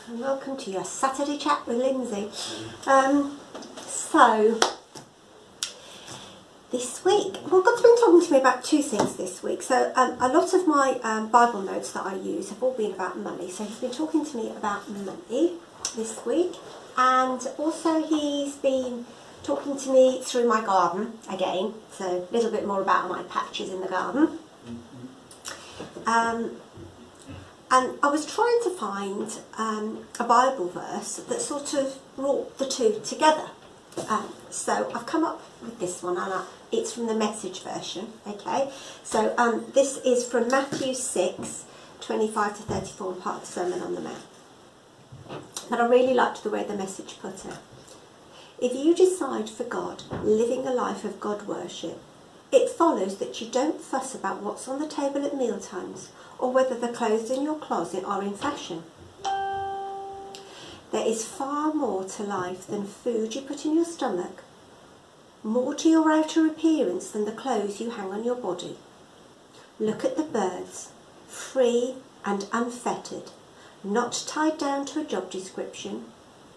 and welcome to your Saturday chat with Lindsay. So this week, well, God's been talking to me about two things this week. So a lot of my Bible notes that I use have all been about money. So he's been talking to me about money this week, and also he's been talking to me through my garden again. So a little bit more about my patches in the garden. And I was trying to find a Bible verse that sort of brought the two together. So I've come up with this one, and it's from the Message version. Okay, so this is from Matthew 6, 25 to 34, and part of the Sermon on the Mount. But I really liked the way the Message put it. If you decide for God, living a life of God worship, it follows that you don't fuss about what's on the table at mealtimes, or whether the clothes in your closet are in fashion. There is far more to life than food you put in your stomach, more to your outer appearance than the clothes you hang on your body. Look at the birds, free and unfettered, not tied down to a job description,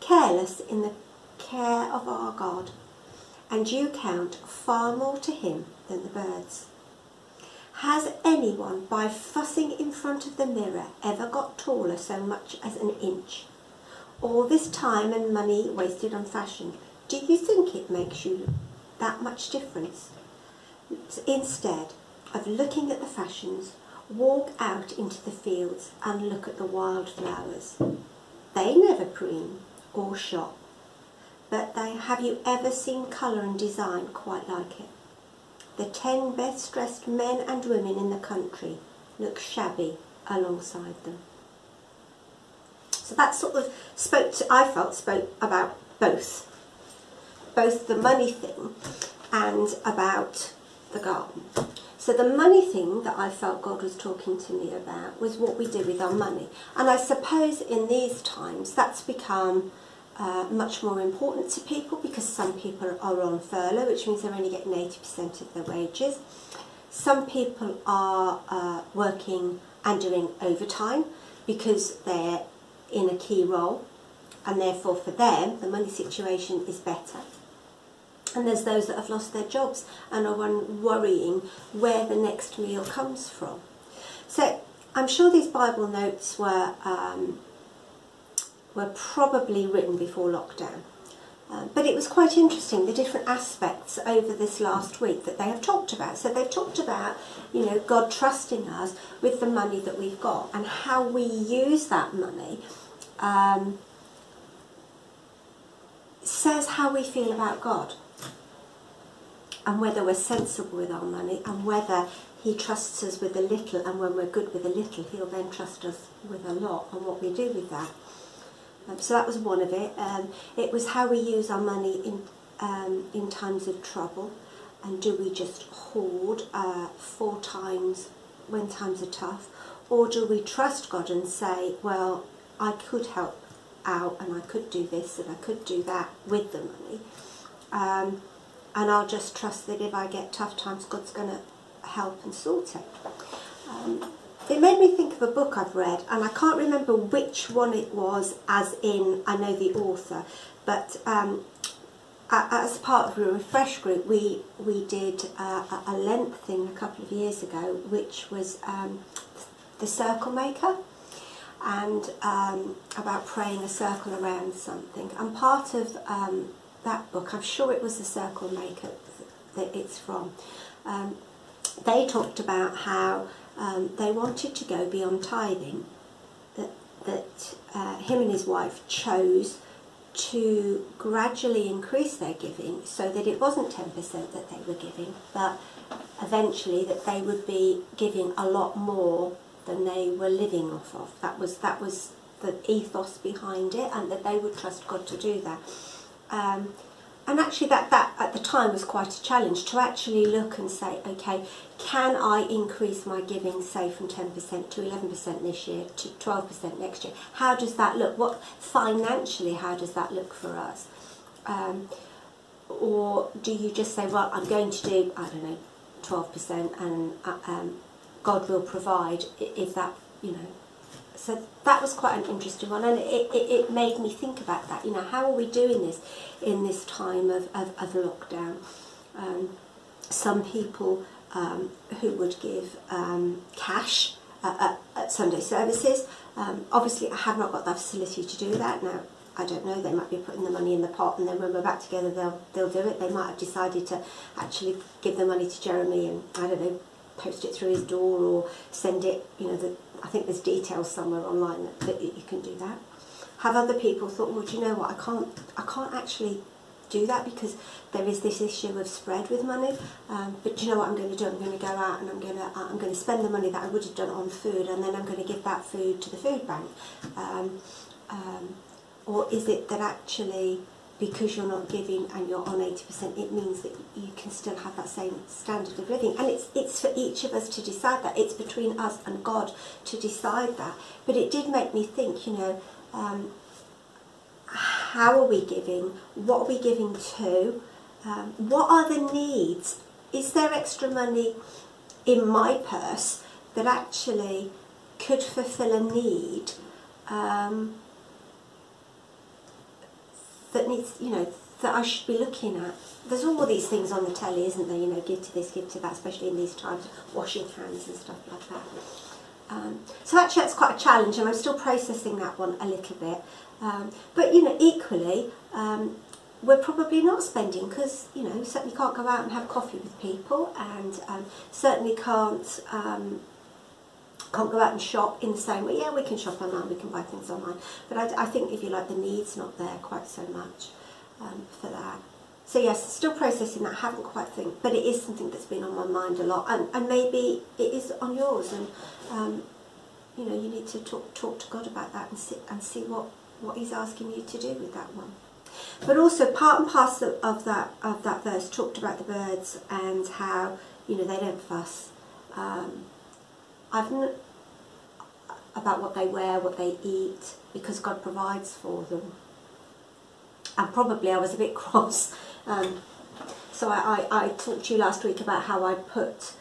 careless in the care of our God, and you count far more to him than the birds. Has anyone, by fussing in front of the mirror, ever got taller so much as an inch? All this time and money wasted on fashion, do you think it makes you that much difference? Instead of looking at the fashions, walk out into the fields and look at the wildflowers. They never preen or shop, but have you ever seen colour and design quite like it? The 10 best dressed men and women in the country look shabby alongside them. So that sort of spoke about both the money thing and about the garden. So the money thing that I felt God was talking to me about was what we do with our money. And I suppose in these times that's become much more important to people, because some people are on furlough, which means they're only getting 80% of their wages. Some people are working and doing overtime because they're in a key role, and therefore for them the money situation is better. And there's those that have lost their jobs and are worrying where the next meal comes from. So I'm sure these Bible notes were probably written before lockdown. But it was quite interesting, the different aspects over this last week that they have talked about. So they've talked about, God trusting us with the money that we've got, and how we use that money says how we feel about God, and whether we're sensible with our money, and whether he trusts us with a little, and when we're good with a little, he'll then trust us with a lot, and what we do with that. So that was one of it. It was how we use our money in times of trouble, and do we just hoard for times when times are tough, or do we trust God and say, well, I could help out, and I could do this and I could do that with the money, and I'll just trust that if I get tough times, God's going to help and sort it. It made me think of a book I've read, and I can't remember which one it was, as in, I know the author, but as part of a Refresh group, we did a Lent thing a couple of years ago, which was the Circle Maker, and about praying a circle around something. And part of that book, I'm sure it was the Circle Maker that it's from, they talked about how they wanted to go beyond tithing, that him and his wife chose to gradually increase their giving, so that it wasn't 10% that they were giving, but eventually that they would be giving a lot more than they were living off of. That was the ethos behind it, and that they would trust God to do that. And actually that at the time was quite a challenge, to actually look and say, okay, can I increase my giving, say, from 10% to 11% this year, to 12% next year? How does that look? What financially, how does that look for us? Or do you just say, well, I'm going to do, I don't know, 12%, and God will provide if that, So that was quite an interesting one, and it made me think about that. You know, how are we doing this in this time of lockdown? Some people who would give cash at Sunday services. Obviously, I have not got that facility to do that now. I don't know, they might be putting the money in the pot, and then when we're back together they'll do it. They might have decided to actually give the money to Jeremy and, I don't know, post it through his door or send it, you know, I think there's details somewhere online that you can do that. Have other people thought, well, do you know what, I can't actually do that because there is this issue of spread with money, but do you know what I'm going to do? I'm going to go out and I'm going to spend the money that I would have done on food, and then I'm going to give that food to the food bank. Or is it that actually, because you're not giving and you're on 80%, it means that you can still have that same standard of living? And it's for each of us to decide that. It's between us and God to decide that. But it did make me think, you know, how are we giving? What are we giving to? What are the needs? Is there extra money in my purse that actually could fulfill a need? That needs, you know, that I should be looking at. There's all these things on the telly, isn't there? You know, give to this, give to that, especially in these times, washing hands and stuff like that. So actually that's quite a challenge, and I'm still processing that one a little bit. But, you know, equally, we're probably not spending because, you know, certainly can't go out and have coffee with people, and certainly can't go out and shop in the same way. Yeah, we can shop online, we can buy things online, but I think, if you like, the need's not there quite so much for that. So yes, still processing that, haven't quite think, but it is something that's been on my mind a lot, and maybe it is on yours, and you know, you need to talk to God about that and see what He's asking you to do with that one. But also part and parcel of that verse talked about the birds and how, you know, they don't fuss. About what they wear, what they eat, because God provides for them. And probably I was a bit cross. So I talked to you last week about how I put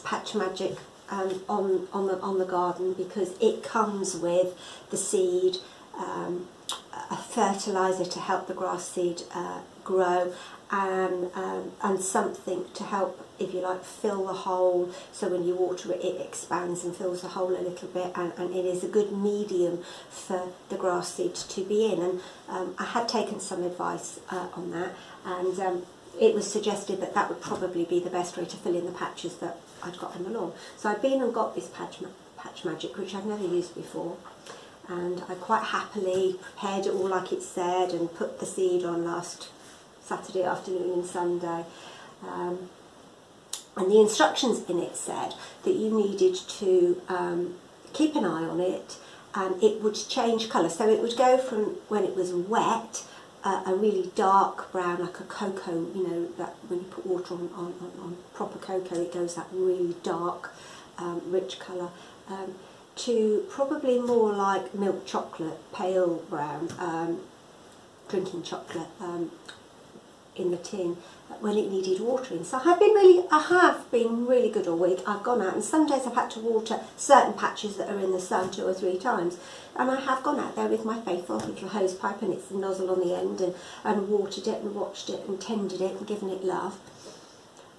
Patch Magic on the garden, because it comes with the seed, a fertiliser to help the grass seed grow, and something to help, if you like, fill the hole, so when you water it, it expands and fills the hole a little bit, and it is a good medium for the grass seed to be in. And I had taken some advice on that, and it was suggested that that would probably be the best way to fill in the patches that I'd got on the lawn. So I've been and got this Patch Magic, which I've never used before, and I quite happily prepared it all like it said and put the seed on last Saturday afternoon and Sunday. And the instructions in it said that you needed to keep an eye on it, and it would change colour. So it would go from, when it was wet, a really dark brown, like a cocoa, you know, that when you put water on proper cocoa, it goes that really dark, rich colour, to probably more like milk chocolate, pale brown, drinking chocolate, in the tin, when it needed watering. So I have been really good all week. I've gone out, and some days I've had to water certain patches that are in the sun 2 or 3 times, and I have gone out there with my faithful little hose pipe and its nozzle on the end, and watered it and watched it and tended it and given it love.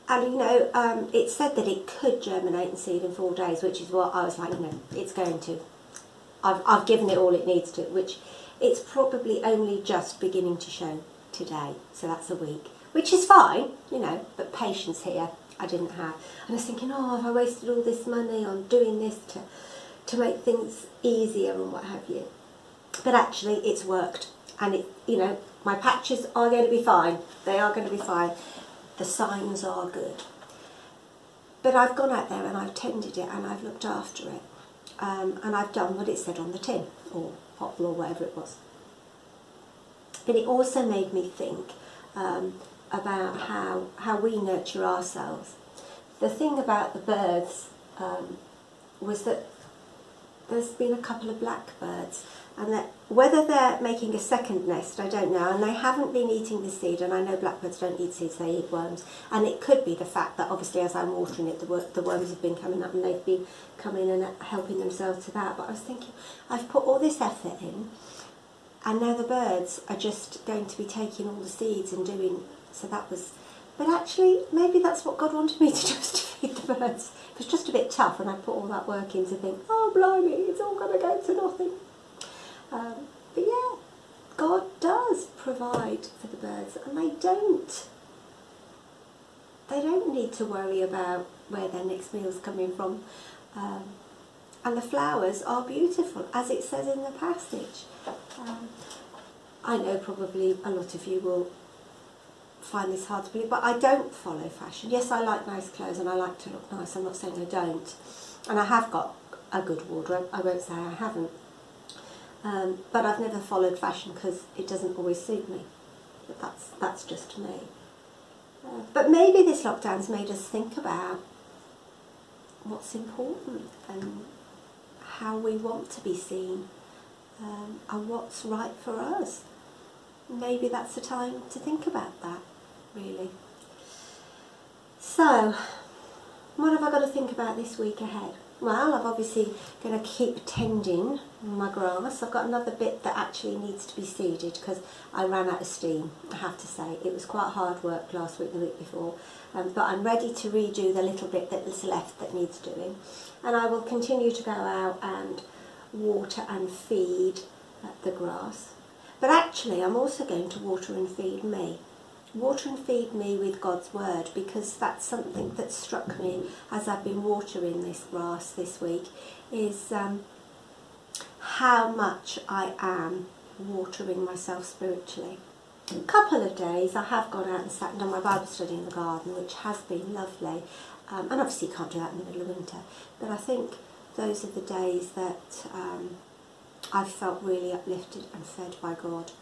And, you know, it said that it could germinate and seed in 4 days, which is what I was like, you know, it's going to. I've given it all it needs to, which it's probably only just beginning to show today, so that's a week, which is fine, you know, but patience here I didn't have. And I was thinking, oh, have I wasted all this money on doing this to make things easier and what have you? But actually it's worked, and it, you know, my patches are going to be fine. They are going to be fine. The signs are good. But I've gone out there and I've tended it and I've looked after it, and I've done what it said on the tin or bottle or whatever it was. But it also made me think about how we nurture ourselves. The thing about the birds was that there's been a couple of blackbirds, and that whether they're making a second nest, I don't know, and they haven't been eating the seed, and I know blackbirds don't eat seeds, they eat worms, and it could be the fact that obviously as I'm watering it, the worms have been coming up and they've been coming and helping themselves to that. But I was thinking, I've put all this effort in, and now the birds are just going to be taking all the seeds and doing, so that was, but actually maybe that's what God wanted me to do, is to feed the birds. It was just a bit tough, and I put all that work in to think, oh blimey, it's all going to go to nothing. But yeah, God does provide for the birds, and they don't need to worry about where their next meal's coming from. And the flowers are beautiful, as it says in the passage. I know probably a lot of you will find this hard to believe, but I don't follow fashion. Yes, I like nice clothes and I like to look nice, I'm not saying I don't. And I have got a good wardrobe, I won't say I haven't. But I've never followed fashion because it doesn't always suit me. But that's just me. But maybe this lockdown's made us think about what's important and how we want to be seen, and what's right for us. Maybe that's the time to think about that, really. So, what have I got to think about this week ahead? Well, I'm obviously going to keep tending my grass. I've got another bit that actually needs to be seeded because I ran out of steam, I have to say. It was quite hard work last week, the week before, but I'm ready to redo the little bit that's left that needs doing. And I will continue to go out and water and feed the grass. But actually, I'm also going to water and feed me. Water and feed me with God's word, because that's something that struck me as I've been watering this grass this week, is how much I am watering myself spiritually. A couple of days I have gone out and sat and done my Bible study in the garden, which has been lovely, and obviously you can't do that in the middle of winter, but I think those are the days that I've felt really uplifted and fed by God.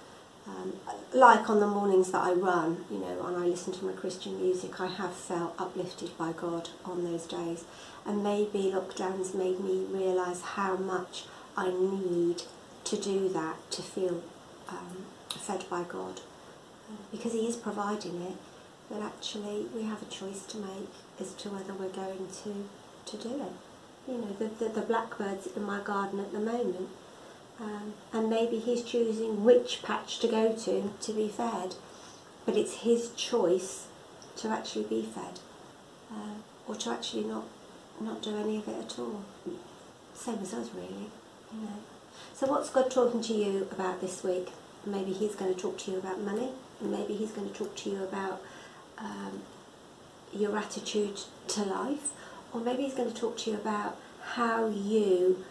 Like on the mornings that I run, you know, and I listen to my Christian music, I have felt uplifted by God on those days. And maybe lockdown's made me realise how much I need to do that, to feel fed by God. Because he is providing it, but actually we have a choice to make as to whether we're going to do it. You know, the blackbirds in my garden at the moment, and maybe he's choosing which patch to go to be fed, but it's his choice to actually be fed, or to actually not do any of it at all. Same as us, really, you know. So what's God talking to you about this week? Maybe he's going to talk to you about money, and maybe he's going to talk to you about your attitude to life, or maybe he's going to talk to you about how you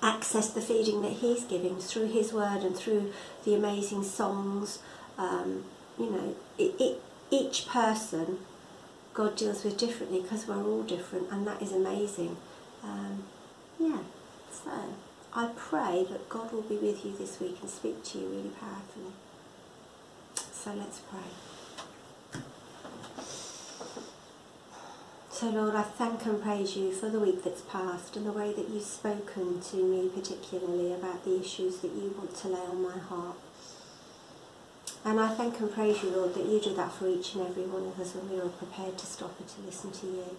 access the feeding that he's giving through his word and through the amazing songs. You know, each person God deals with differently, because we're all different, and that is amazing. Yeah, so I pray that God will be with you this week and speak to you really powerfully. So let's pray. So Lord, I thank and praise you for the week that's passed and the way that you've spoken to me particularly about the issues that you want to lay on my heart. And I thank and praise you, Lord, that you do that for each and every one of us when we are prepared to stop and to listen to you.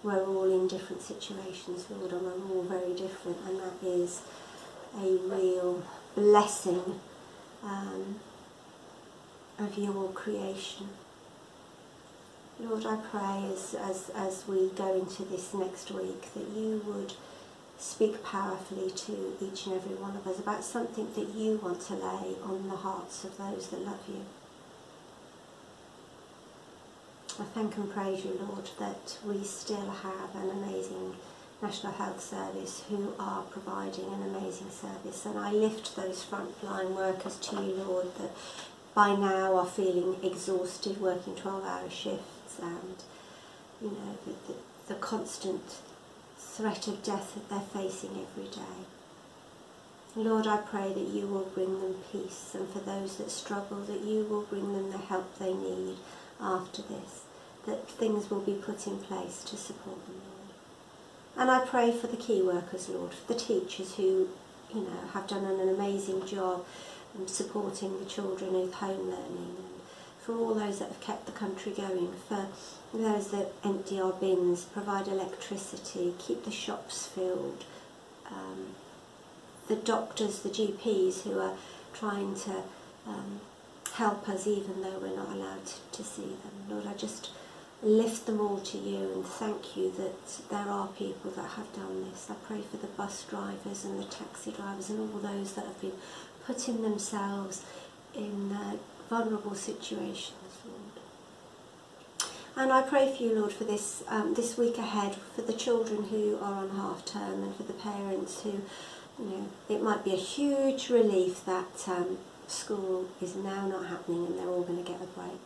We're all in different situations, Lord, and we're all very different, and that is a real blessing of your creation. Lord, I pray as we go into this next week that you would speak powerfully to each and every one of us about something that you want to lay on the hearts of those that love you. I thank and praise you, Lord, that we still have an amazing National Health Service who are providing an amazing service, and I lift those frontline workers to you, Lord, that by now are feeling exhausted, working 12-hour shifts, and you know, the constant threat of death that they're facing every day. Lord, I pray that you will bring them peace, and for those that struggle, that you will bring them the help they need after this, that things will be put in place to support them, Lord. And I pray for the key workers, Lord, for the teachers who, have done an amazing job supporting the children with home learning, and for all those that have kept the country going, for those that empty our bins, provide electricity, keep the shops filled, the doctors, the GPs who are trying to help us even though we're not allowed to see them. Lord, I just lift them all to you and thank you that there are people that have done this. I pray for the bus drivers and the taxi drivers and all those that have been putting themselves in vulnerable situations, Lord. And I pray for you, Lord, for this this week ahead, for the children who are on half term and for the parents who, it might be a huge relief that school is now not happening and they're all going to get a break.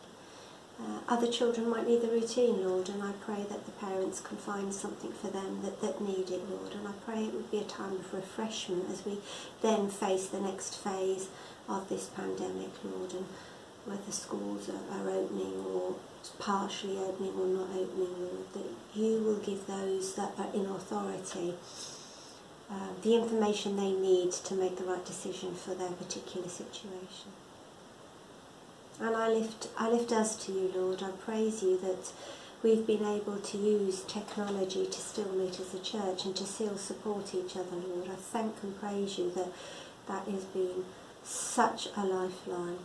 Other children might need the routine, Lord, and I pray that the parents can find something for them that need it, Lord. And I pray it would be a time of refreshment as we then face the next phase of this pandemic, Lord, and whether schools are opening or partially opening or not opening, Lord, that you will give those that are in authority the information they need to make the right decision for their particular situation. And I lift us to you, Lord. I praise you that we've been able to use technology to still meet as a church and to still support each other, Lord. I thank and praise you that that has been such a lifeline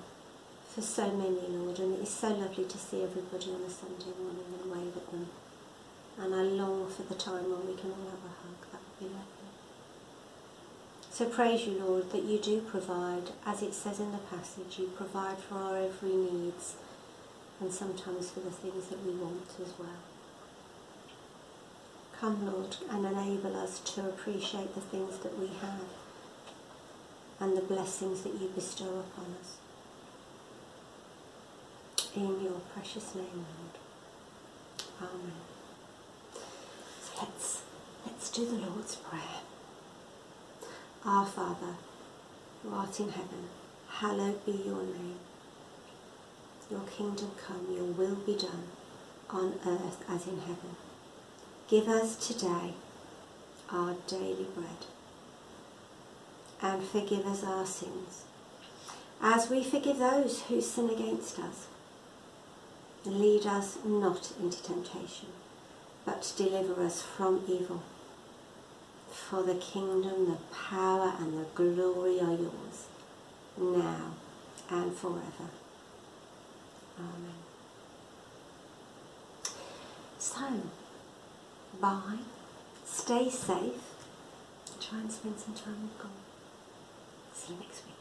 for so many, Lord. And it is so lovely to see everybody on a Sunday morning and wave at them. And I long for the time when we can all have a hug. That would be lovely. So praise you, Lord, that you do provide, as it says in the passage, you provide for our every needs and sometimes for the things that we want as well. Come, Lord, and enable us to appreciate the things that we have and the blessings that you bestow upon us. In your precious name, Lord. Amen. So let's do the Lord's Prayer. Our Father, who art in heaven, hallowed be your name. Your kingdom come, your will be done, on earth as in heaven. Give us today our daily bread, and forgive us our sins, as we forgive those who sin against us. And lead us not into temptation, but deliver us from evil. For the kingdom, the power and the glory are yours, now and forever. Amen. So, bye, stay safe, try and spend some time with God. See you next week.